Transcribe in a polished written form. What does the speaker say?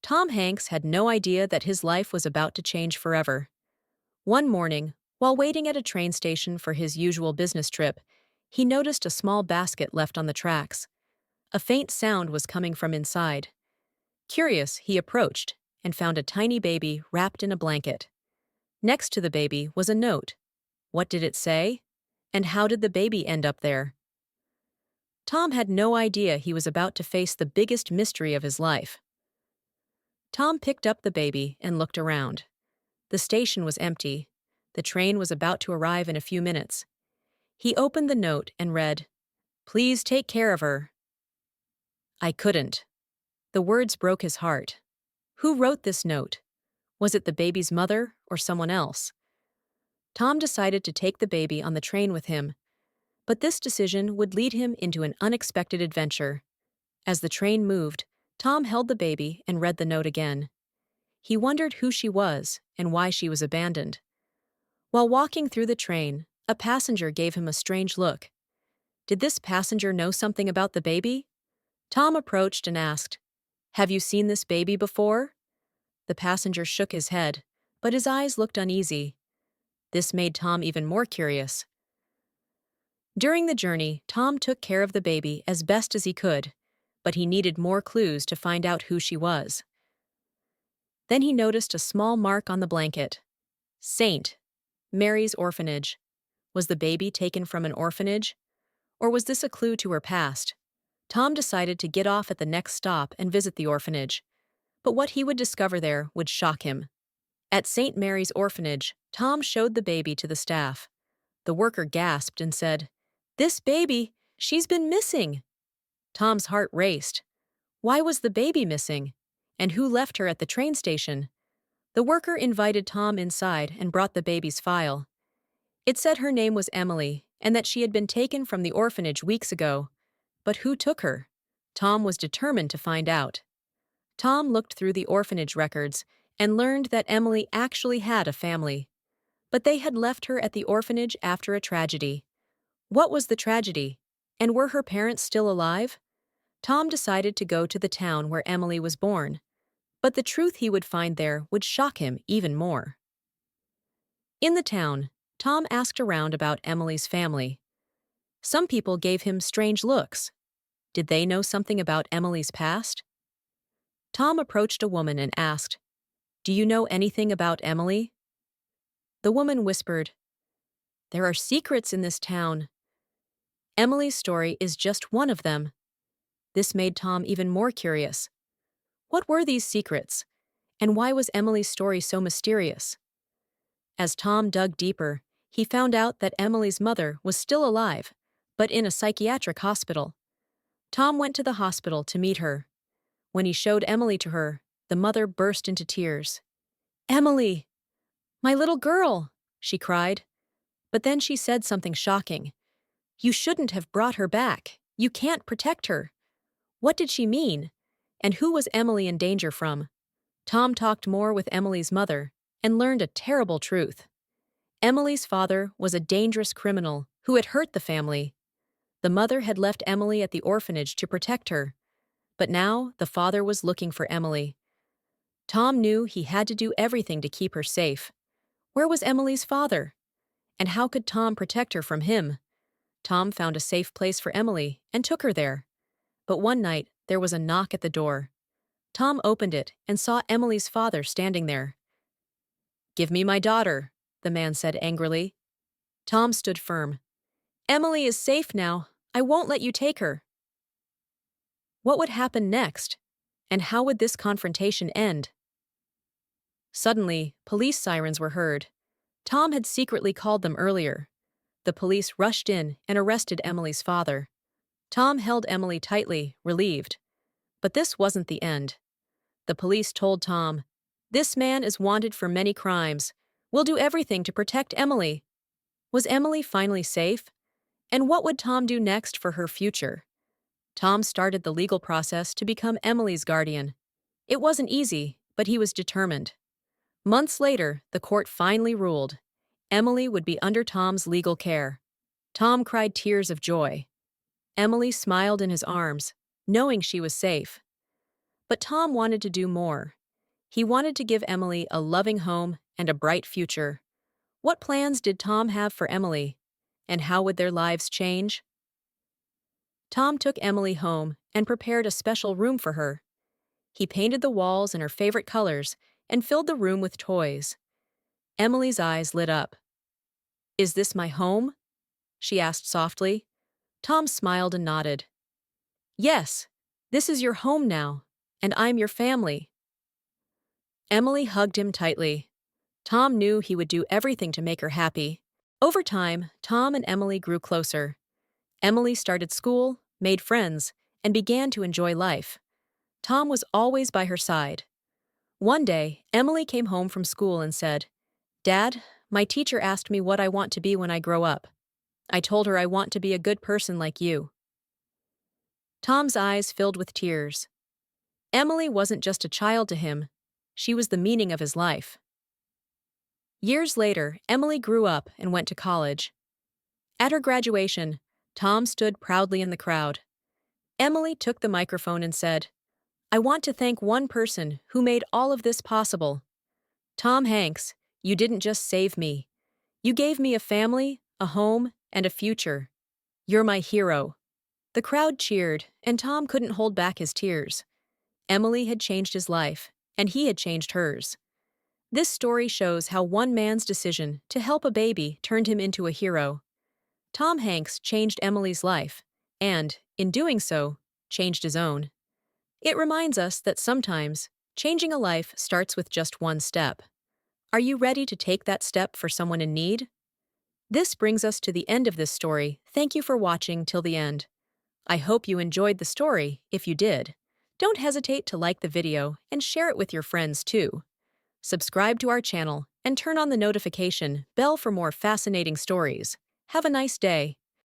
Tom Hanks had no idea that his life was about to change forever. One morning, while waiting at a train station for his usual business trip, he noticed a small basket left on the tracks. A faint sound was coming from inside. Curious, he approached and found a tiny baby wrapped in a blanket. Next to the baby was a note. What did it say? And how did the baby end up there? Tom had no idea he was about to face the biggest mystery of his life. Tom picked up the baby and looked around. The station was empty. The train was about to arrive in a few minutes. He opened the note and read, "Please take care of her." I couldn't. The words broke his heart. Who wrote this note? Was it the baby's mother or someone else? Tom decided to take the baby on the train with him, but this decision would lead him into an unexpected adventure. As the train moved, Tom held the baby and read the note again. He wondered who she was and why she was abandoned. While walking through the train, a passenger gave him a strange look. Did this passenger know something about the baby? Tom approached and asked, "Have you seen this baby before?" The passenger shook his head, but his eyes looked uneasy. This made Tom even more curious. During the journey, Tom took care of the baby as best as he could, but he needed more clues to find out who she was. Then he noticed a small mark on the blanket. Saint Mary's Orphanage. Was the baby taken from an orphanage? Or was this a clue to her past? Tom decided to get off at the next stop and visit the orphanage. But what he would discover there would shock him. At St. Mary's Orphanage, Tom showed the baby to the staff. The worker gasped and said, "This baby, she's been missing." Tom's heart raced. Why was the baby missing? And who left her at the train station? The worker invited Tom inside and brought the baby's file. It said her name was Emily and that she had been taken from the orphanage weeks ago. But who took her? Tom was determined to find out. Tom looked through the orphanage records and learned that Emily actually had a family. But they had left her at the orphanage after a tragedy. What was the tragedy? And were her parents still alive? Tom decided to go to the town where Emily was born. But the truth he would find there would shock him even more. In the town, Tom asked around about Emily's family. Some people gave him strange looks. Did they know something about Emily's past? Tom approached a woman and asked, "Do you know anything about Emily?" The woman whispered, "There are secrets in this town. Emily's story is just one of them." This made Tom even more curious. What were these secrets? And why was Emily's story so mysterious? As Tom dug deeper, he found out that Emily's mother was still alive, but in a psychiatric hospital. Tom went to the hospital to meet her. When he showed Emily to her, the mother burst into tears. "Emily! My little girl!" she cried. But then she said something shocking. "You shouldn't have brought her back. You can't protect her." What did she mean? And who was Emily in danger from? Tom talked more with Emily's mother and learned a terrible truth. Emily's father was a dangerous criminal who had hurt the family. The mother had left Emily at the orphanage to protect her, but now the father was looking for Emily. Tom knew he had to do everything to keep her safe. Where was Emily's father? And how could Tom protect her from him? Tom found a safe place for Emily and took her there. But one night, there was a knock at the door. Tom opened it and saw Emily's father standing there. "Give me my daughter," the man said angrily. Tom stood firm. "Emily is safe now. I won't let you take her." What would happen next? And how would this confrontation end? Suddenly, police sirens were heard. Tom had secretly called them earlier. The police rushed in and arrested Emily's father. Tom held Emily tightly, relieved. But this wasn't the end. The police told Tom, "This man is wanted for many crimes. We'll do everything to protect Emily." Was Emily finally safe? And what would Tom do next for her future? Tom started the legal process to become Emily's guardian. It wasn't easy, but he was determined. Months later, the court finally ruled. Emily would be under Tom's legal care. Tom cried tears of joy. Emily smiled in his arms, knowing she was safe. But Tom wanted to do more. He wanted to give Emily a loving home and a bright future. What plans did Tom have for Emily? And how would their lives change? Tom took Emily home and prepared a special room for her. He painted the walls in her favorite colors and filled the room with toys. Emily's eyes lit up. "Is this my home?" she asked softly. Tom smiled and nodded. "Yes, this is your home now, and I'm your family." Emily hugged him tightly. Tom knew he would do everything to make her happy. Over time, Tom and Emily grew closer. Emily started school, made friends, and began to enjoy life. Tom was always by her side. One day, Emily came home from school and said, "Dad, my teacher asked me what I want to be when I grow up. I told her I want to be a good person like you." Tom's eyes filled with tears. Emily wasn't just a child to him, she was the meaning of his life. Years later, Emily grew up and went to college. At her graduation, Tom stood proudly in the crowd. Emily took the microphone and said, "I want to thank one person who made all of this possible. Tom Hanks, you didn't just save me. You gave me a family, a home, and a future. You're my hero." The crowd cheered, and Tom couldn't hold back his tears. Emily had changed his life, and he had changed hers. This story shows how one man's decision to help a baby turned him into a hero. Tom Hanks changed Emily's life, and, in doing so, changed his own. It reminds us that sometimes, changing a life starts with just one step. Are you ready to take that step for someone in need? This brings us to the end of this story. Thank you for watching till the end. I hope you enjoyed the story. If you did, don't hesitate to like the video and share it with your friends too. Subscribe to our channel and turn on the notification bell for more fascinating stories. Have a nice day.